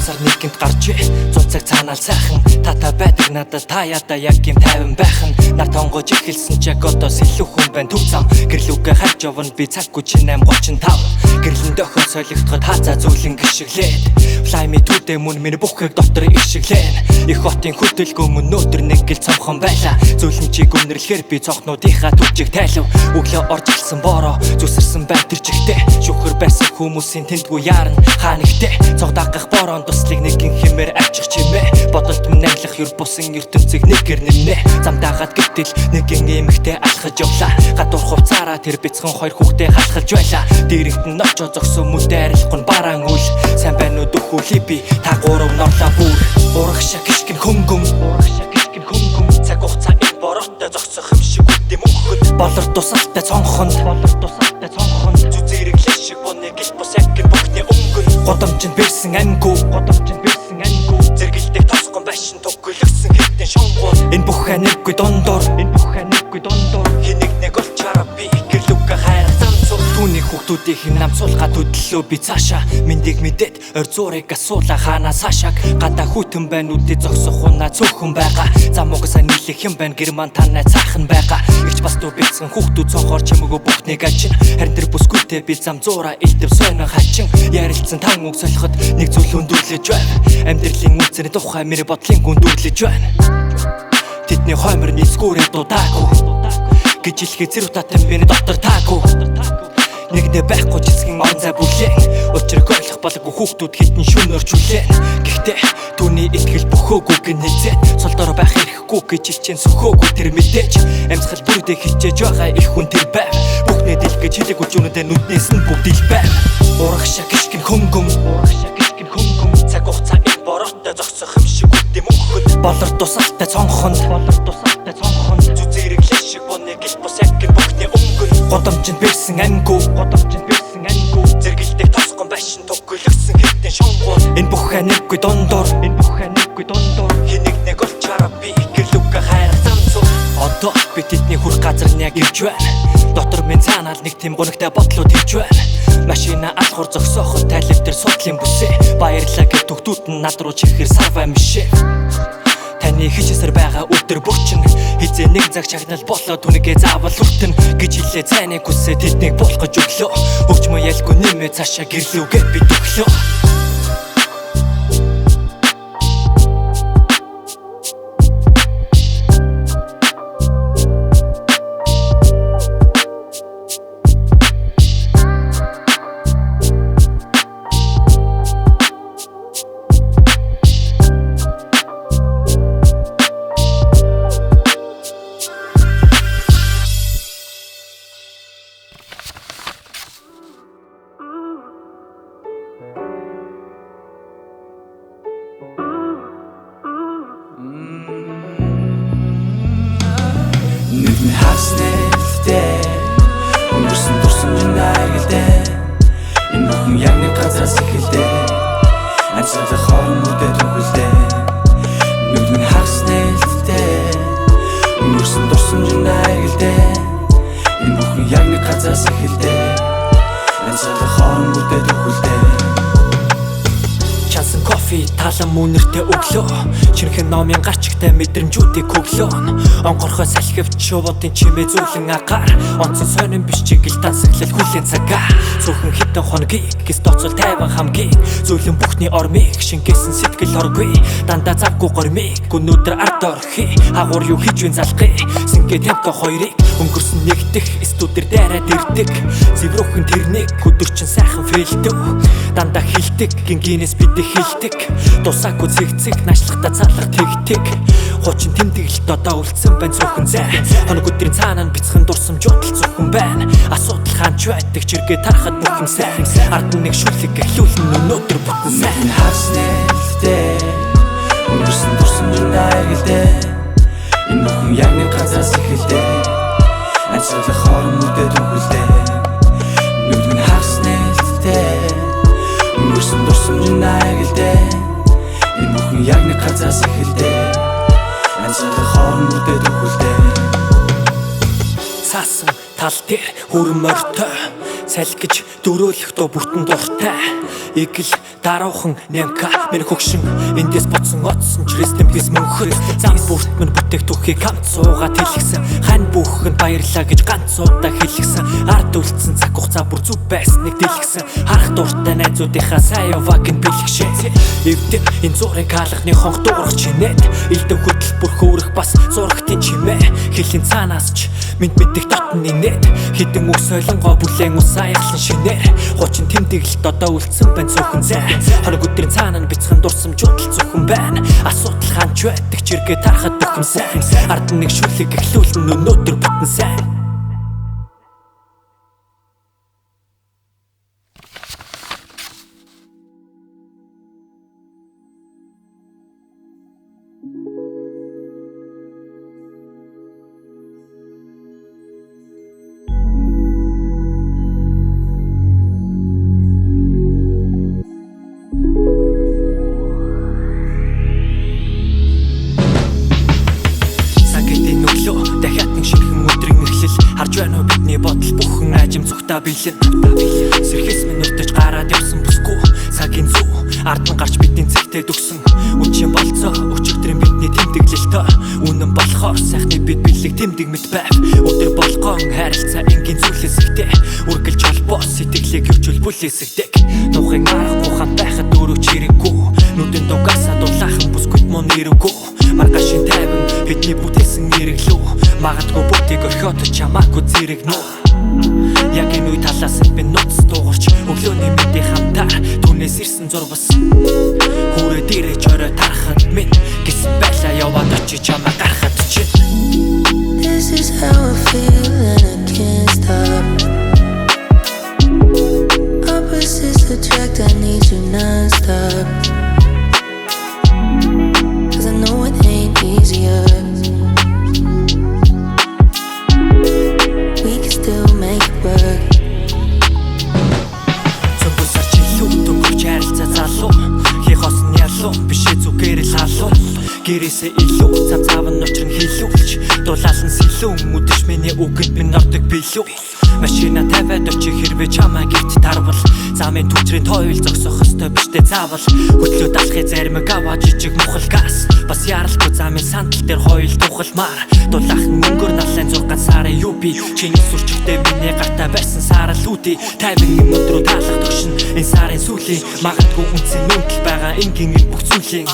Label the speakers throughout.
Speaker 1: ганцаар нэг гинт гарч зун цаг цаанаал сайхан тата байдаг надад та ядаа яг юм тайван байх нь нар тонгож эхэлсэн ч яг одоос илүү хүн байна төв зам гэрлүүгээ харж явна би цаггүй чи 8:35 гэрлэн дохио солигдоход хаацаа зүйлэн гიშгэлээд fly me to the moon миний бүхэг дотор ишгэлэн их хотын хөдөлгөө мөн нөтөр нэг гэл цомхон байла зүйлэн чиг үнэрлэхээр би цонхнуудынхаа түвжиг тайлав өглөө орж ирсэн бороо зүсэрсэн бай тэр чигтээ шүхэр байсан хүмүүсийн тэндгүй яарна хаа нэгтээ цог дагах борон туслыг нэгэн хэмээр авчих чимээ бодолд минь амлах юр бусан ертөнцийг нэгээр нэмнэ замдаагаад гэтэл нэгэн эмэгтэй алхаж явлаа гадуур хувцаараа тэр бяцхан хоёр хүүхдээ халахж байлаа дээрэгт нь очоо зогсон мүдэ арилахгүй нь бараан үл сайн байна уу дөхүүлээ би та гурав норлоо бүр урагшаа гიშгэн хөнгөн цаг хугацаа их бороотой зогсох юм шиг үт юм өгөхөд болор тусалтай цонхонд зүзэрэглэх шиг боныг ил бус яг гин бүхний өнгөн годомжинд бэрсэн ангуу зэргэлдэг тосгон байшин тоггөлгсөн хэдэн шонгоо энэ бүх аниггүй дондор хэнийг нэг олчаараа би гэрлүүгээ хайр замцур түүний хүүхдүүдийн намцуулгаад хөдлөө би цаашаа мэндийг мэдээд ор зуурыг асуула хаанаас хашааг гадаа хүтэн байна үдээ зогсох унаа цөөхөн байгаа зам угсаа нийлэх юм байна герман танай цаахан байгаа ихч бас дуу бэлцэн хүүхдүүд цонхоор чимээгөө бүхнийг ачин харин тэр бүсгүйтэй би зам зуура илдэв сойно хачин ярилцсан тан үг солиход нэг зүйл өндөрлөж байна амьдралын үнцний тухай миний бодлын гүндүрлэж байна тэдний хоймор нийсгүүрээ дудаагүй гэж илгээ зэрэг татам миний дотор таагүй нэгнээ байхгүй жисгэн орон зай бүлээн учрыг ойлгох балгүй хүүхдүүд хитэн шүн орчуулээ гэхдээ түүний итгэл бөхөөгүй гинэлзээд цол дор байх хэрэггүй гэж хичээн сөхөөгүй тэр мэдээж амьсгал бүрдээ хичээж байгаа их хүн тэр байв бүхнээ дэлгэж хэлээгүй жүнүүдээ нүднээс нь бүгд ил байв урагшаа гიშгэн хөнгөн цаг хугацаа их бороотой зогсох юм шиг үт юм өгөхөд болор тусалтай цонхонд зүзэрэглэх шиг боныг ил бус яг гин бүхний өнгөн годомжинд бэрсэн ангуу зэргэлдэг тосгон байшин тоггөлгсөн хэдэн шонгоо энэ бүх аниггүй дондор хэнийг нэг олчаараа би гэрлүүгээ хайр замцур одоо би тэдний хүрх газар яг ирж байна дотор минь цаанаал нэг тийм гонигтай бодлоо тэгж байна машина алхуур зогсооход тайлбар дээр судлын бүсээ баярлаа гэж төгтүүд нь над руу чихэр сарваа мишээ таны хичээсэр байгаа өдөр бүрчин хизээ нэг цаг чагнал болоо түнэгээ заавал хүртэн гэж хэлээ цайныг хүсээ тэднийг буулгаж өглөө хөгжмөө ялгүй нэмээ цаашаа гэрлүүгээ би төглөө
Speaker 2: Нүдний хаснэлтэй өнгөрсөн дурсамжинд айлтай энэ бүхэн яг нэг газраас эхэлдэг анцлах хорон үдэ төгөлтэй Нүдний хаснэлтэй өнгөрсөн дурсамжинд айлтай энэ бүхэн яг нэг газраас эхэлдэг анцлах хорон үдэ төгөлтэй
Speaker 1: Чансан кофе талан мөнөртэй өглөө Чинхэн номын гарчигтай мэдрэмжүүдийг өглөө Онгорхой салхивч шувуудын чимээ зүүлэн агаар Онцон сонин биш чигэл тансаглал хүлэн цагаа Цөөхөн хитэн хоногийг гис доцол тайван хамгийн Зүүлэн бүхний ормыг шингээсэн сэтгэл оргүй Дандаа завгүй гормыг гүнөөдөр ард орхи Агуур юу хийж вэн залгый Сингээ темпо хоёрыг өнгөрсөн нэгдэх студер дайраад ирдэг Зэврүүхэн тэрнийг өдөрчин сайхан фейлдэв Дандаа хилдэг гингинээс бидээ хилдэг Дусаагүй цэгцэг наашлахта цаалах тэгтэг Хучин тэмдэглэлт одоо үлдсэн байна зөвхөн зай Хоног өдрийн цаанаа бяцхан дурсамжууд л зөвхөн байна Асуудал хаанч байдаг чиргээ тарахад бүх юм сайн Ард нэг шүлэг эхлүүлэн өнөөдөр бүтэн сайн
Speaker 2: Хаснэлтэй өнгөрсөн дурсамжинд айлтай энэ бүхэн яг нэг газраас эхэлдэг анцлах хорон үдэ төгөлтэй Нүдний хаснэлтэй өнгөрсөн дурсамжинд айлтай энэ бүхэн яг нэг газраас эхэлдэг анцлах хорон үдэ төгөлтэй
Speaker 1: Цаасан тал дээр хүрэн морьтой салгиж дөрөөлөх доо бүтэн дуртай игэл даруухан нямка миний хөгшин эндээс боцсон оцсон ч рестем бис мөнхөр зам бүрт минь бүтээх түүхийг хамт суугаад хэлгсэн хань бүхэнд баярлаа гэж ганц удаа хэлгсэн ард үлдсэн цаг хугацаа бүр зүв байсныг дэлгсэн харах дуртай найзуудынхаа сайн явааг нь бэлгшээ эвдэн энэ зургийг хаалганы хонх дуурах чинээд элдэн хөтөлбөр хөөрөх бас зурагтын чимээ хэлхийн цаанаас ч мэдэх дотны нэт хідэн үг солонгоо бүлээн ус аяглан шинээр хуучин тэмдэглэлт одоо үлдсэн байна цөөхөн зай хоног өдрийн цаана бяцхан дурсамжууд л зөвхөн байна асуудал ханч байдаг чиргээ тарахад дөхөн сайн ард нэг шүлэг эхлүүлэн өнөөдөр бүтэн сайн харж байна уу бидний бодол бүхэн ажим зүгтаа билэн сэрхээс минь өртөж гараад явсан бүсгүй цагийн зүв ард нь гарч бидний цэгтээ дүгсэн үчийн болцоо өчигдрийн бидний тэмдэглэлтөө үнэн болохоор сайхны бид бэлэг тэмдэг мэд байв өдөр болгоон хайралцаа энгийн зүйлээсэгтэй үргэлж холбоо сэтгэлийг хөвчүүл бүлээсэгдэг нухын аргагүй хам байхад өөрөө чирэггүй нүдэн дугаасаа дулаахан бүсгүйт мөн нэрвгүй маргашин тайван бидний бүтээсэн нэрэглүү магадгүй бүтийг орхиод чамаагүй зэрэг нүү яг энэ үе талаас нь би нууц дуугарч өглөөний мэдээ хамтаар түүнээс ирсэн зурвас хүрээ дээрэж орой тарахад минь гэсэн байлаа яваад очиж чамаа гарахад чинь
Speaker 3: This is how I feel and I can't stop Opposites attract, I need you non-stop Cause I know it ain't easier We can still make it work
Speaker 1: Цөмбөсөр жилүү дөнгөж харилцаа залуу хийх осон ялуу бишээ зүгээр л халуу гэрээсээ илүү цав цав нь учир нь хилүүлж дулаалан сэлүүн үдэш миний үгэнд минь ордог билүү машина тавиад очи хэрвээ чамаа гівт тарвал замын түвчрийн тойл зогсох ёстой биштэй заавал хөтлөө далахыг зармиг аваа жижиг мухал газ бас яралгүй замын сандал дээр хойл тухалмаар дулаахан мөнгөр налын 6 сарын юу би чиний сүрчгтэй миний гартаа байсан сарал үди тайван өнөдрөө таалах төгшин энэ сарын сүүлийн магадгүй үнцэн нүнтэл байгаа энгийн бүх зүйлийн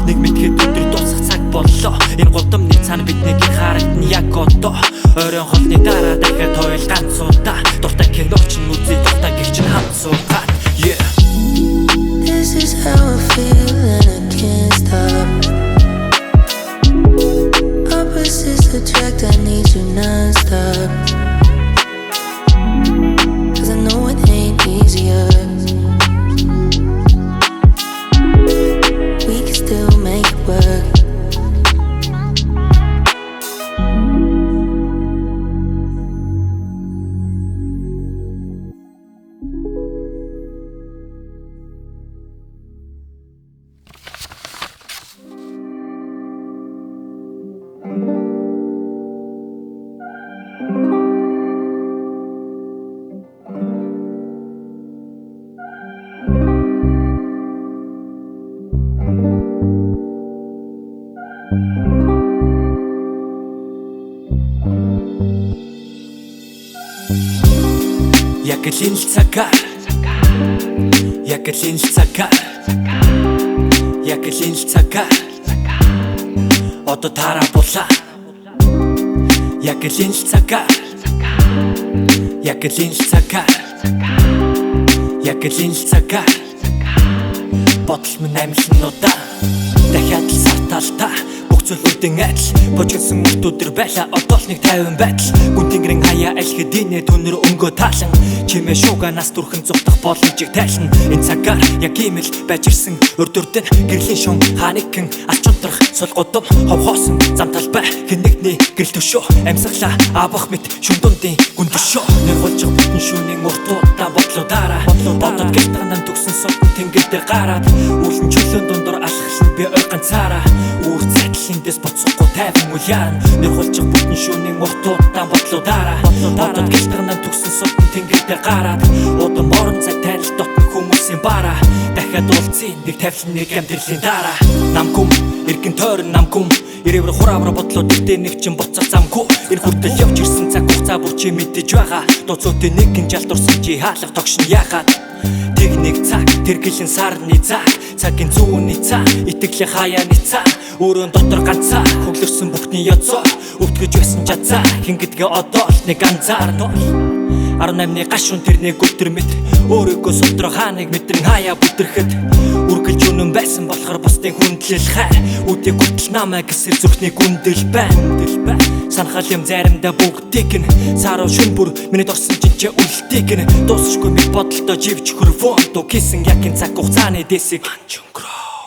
Speaker 1: нэг мэдхэд өдөр дуусах цаг боллоо энэ гудамны цаана биднийг харагдана яг одоо оройн холны дараа дахиад тойл ганц удаа дуртай кино ч үзээ дуртай гихч хамт суугаад yeah
Speaker 3: This is how I feel and I can't stop Opposites attract, I need you non-stop Cause I know it ain't easier We can still make it work
Speaker 1: Яг л энэ л цагаар Яг л энэ л цагаар Яг л энэ л цагаар Одоо тараа булаа Яг л энэ л цагаар Яг л энэ л цагаар Яг л энэ л цагаар Бодол минь амьлнуудаа дахиад л сартаалтаа Зүйлүүдэн адил божигдсан өдөр байлаа одоо л нэг 50 байдал гүн тэнгэрийн хаяа алхид инээ түнэр өнгөө таалан чимээ шууга нас дүрхэн зүгтах боломжийг тайлна энэ цагаар яг ийм л байж ирсэн өрдөрдөн гэрлийн шун хаанигэн алч унтрах сул гудам ховхоосон зам талбай хэн нэгний гэрэл төшөө амьсгалаа абах мэт шүн дундын гүн төшөө нэр голжих бүтэн шүүний уртуудаа бодлуудаараа бодод гэртганан төгсөн султан тэнгэр дээр гараад үүлэн чөлөөнд дундор алхахлан би ой ганцаараа үүр эндээс боцохгүй тайван үл яарна нэр голжих бүтэн шүүний уртуудаа бодлуудаараа бодод гэртганан төгсөн султан тэнгэр дээр гараад удам орон цаг танил дотн хүмүүс хүмүүсийн бара дахиад уулзъя нэг тавилныг амьдралын дараа намгүм эргэн тойрон намгүм ирээвэр хураавар бодлоо дээр нэг чин буцах замгүй энэ хүртэл явж ирсэн цаг хугацаа бүр чи мэдэж байгаа дуцуутай нэг гин жалдурсан чи хаалга тогшин яагаад техник цаг тэргэлэн сарны цаг цагийн зүүнний цаг итгэлийн хаяаны цаг өөрөөн дотор ганцаа хөглөрсөн бүхний яцоо өвтгөж байсан жацаа хин гэдгээ одоо л нэг анзаарна 18-ны гашуун тэрнийг өдөр мэд өөрийгөө сотроо хааныг мэдрэн хаяа бүтрэхэд үргэлж үнэн байсан болохоор бусдын хүндлэл хайр үдийг хүртэл намайг гэсэр зүрхний гүндэл байна санахал юм заримдаа бүгдийг нь саруу шүн бүр миний дорсон чинчээ үлдтийг нь дуусахгүй мэд бодолтой живж хөрвөн дуу кисэн якин цаг хугацааны дэсийг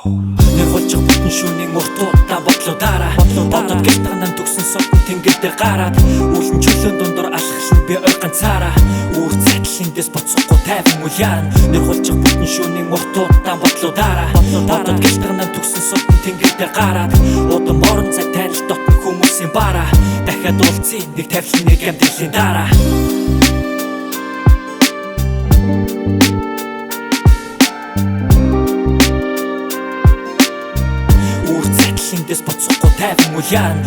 Speaker 1: нэр холжих бүтэн шүүний уртуудаа бодлуудаараа бодод гэлтганан төгсөн сотон тэнгэр дээр гараад үүлэн чөлөөнд дундор алхахлан би ой ганцаараа үр цайтлиндээс боцохгүй тайван уяарна нэр холжих бүтэн шүүний уртуудаа бодлуудаараа бодод гэлтганан төгсөн сотон тэнгэр дээр гараад удам борон цай танил дотн хүмүүсийн бара дахиад уулзъя нэг тавилныг амьдралын дараа Эндээс боцохгүй тайван уяарна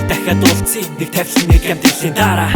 Speaker 1: дахиад уулзъя нэг тавилныг амьдралын дараа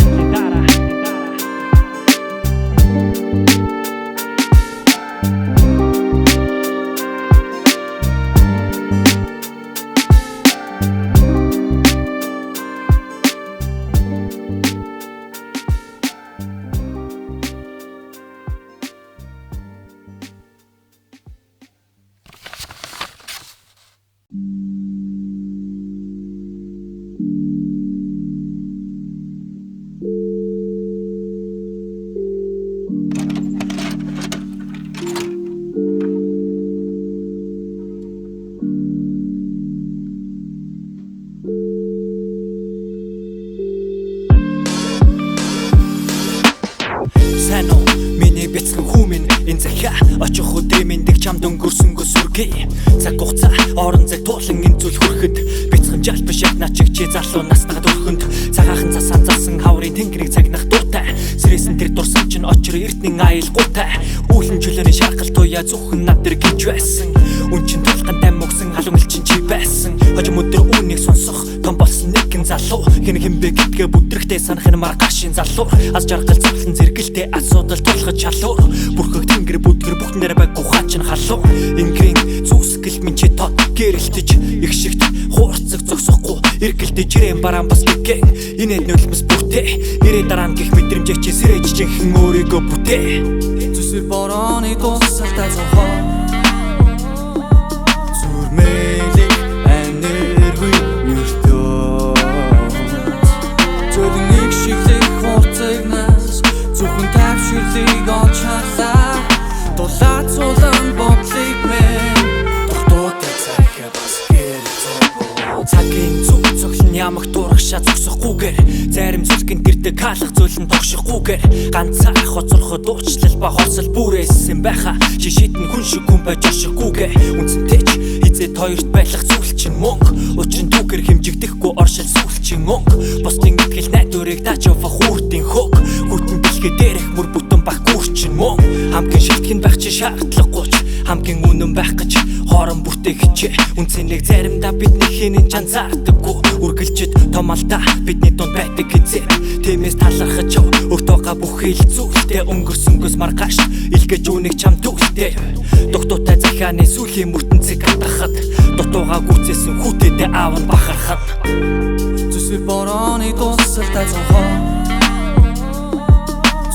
Speaker 1: Сано миний бяцхан хүмүн энэ захиа очих өдрийн мэндийг чамд өнгөрсөнгөө сүргий цаг хугацаа орон зай туулан энэ зүйл хүрэхэд бяцхан жал биш яг начиг чи залуу настагад өрхөнд цагаахан засаан засан хаврын тэнгэрийг цагнах дуутай сэрээсэн тэр дурсан чин очир эрдний аялгуутай үүлэн чөлөөний шаргал туяа зүхэн над дээр гинж байсан үн чин тулгантай мөгсөн халуун элчин чи байсан хожим өдөр үүнийг сонсох том болсон нэгэн залуу хин хэмбэ гэдгээ бүдрэхтэй санах нь маргаашийн залуу аз жаргал цоглон зэрэгэлтэй асуудал тулгаж чалуур бүрхэг тэнгэр бүдгэр бүхнээр байг ухаач нь халуу ингийн зүсгэл минь чи тод гэрэлтэж их шигт хуурцаг зогсохгүй эргэлдэж ирээн бараан бас гэгэн инээд нулимс бүтээ ирээ дараа нь гих мэдрэмжээ чи сэрэж жинхэн өөрийгөө бүтээ
Speaker 2: зүсэр борооны дуусалтай цонхоо зүрмэлэг энерги мөртөө зөвхөн нэг шиглэх хурцэгнээс зөвхөн тавширлыг олж харлаа дулаад суулан бодлыг мэн дуртуутай цагаа бас гэрэл
Speaker 1: цагийн зүг цоглон ямагт дурагшаа зогсохгүйгээр зарим зүлгэн дэрдэг хаалах зүйлэн тогшихгүйгээр ганцаар хоцорход уучлал ба хорсол бүрээсэн байха шишидэн хүн шиг хүн байж ошихгүйгээ үнцэнтэй ч хизээд хоёрт байх зүйл чинь мөнгө учрын түүгээр хэмжигдэхгүй оршил зүйл чинь мөнгө бусдын итгэл найдварыг тааж явах хүртийн хөг хүтэн бэлгээ дээрх мөр бүтэн бах гүр чинь мөнгө хамгийн шилтгэн байх чи шаардлагагүй ч хамгийн үнэн байх гэж хоорон бүртээ хичээ үнцнийг заримдаа бидний хинэн чанзаардаггүй үргэлжид томалдаа бидний дунд байдаг хизээ тиймээс талархаж өөртөөгаа бүх хил зүйлтэй өнгөрсөнгөөс маргааш илгээж үнийг чам төвлтэй дугтуутай захианы сүлийн мөртөнцөг хатахад дутуугаа гүцээсэн хүүтэдээ аав нь бахархад
Speaker 2: зүсэр борооны дуусалтай цонхоо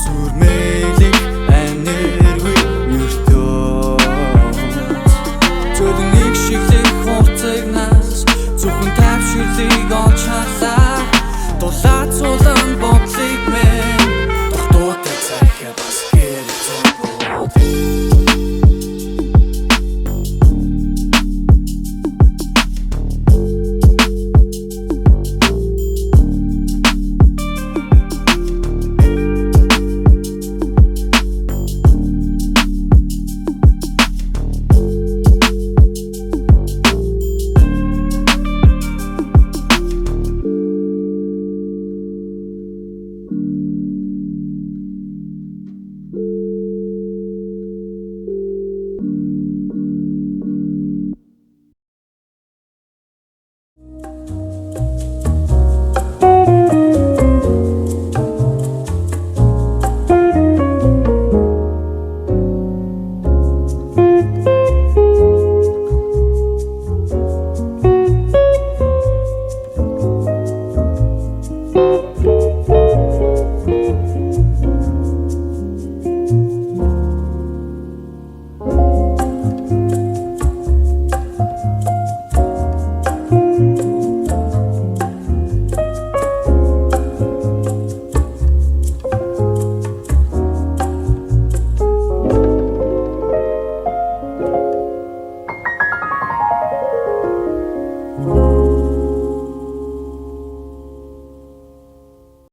Speaker 2: зүрмээ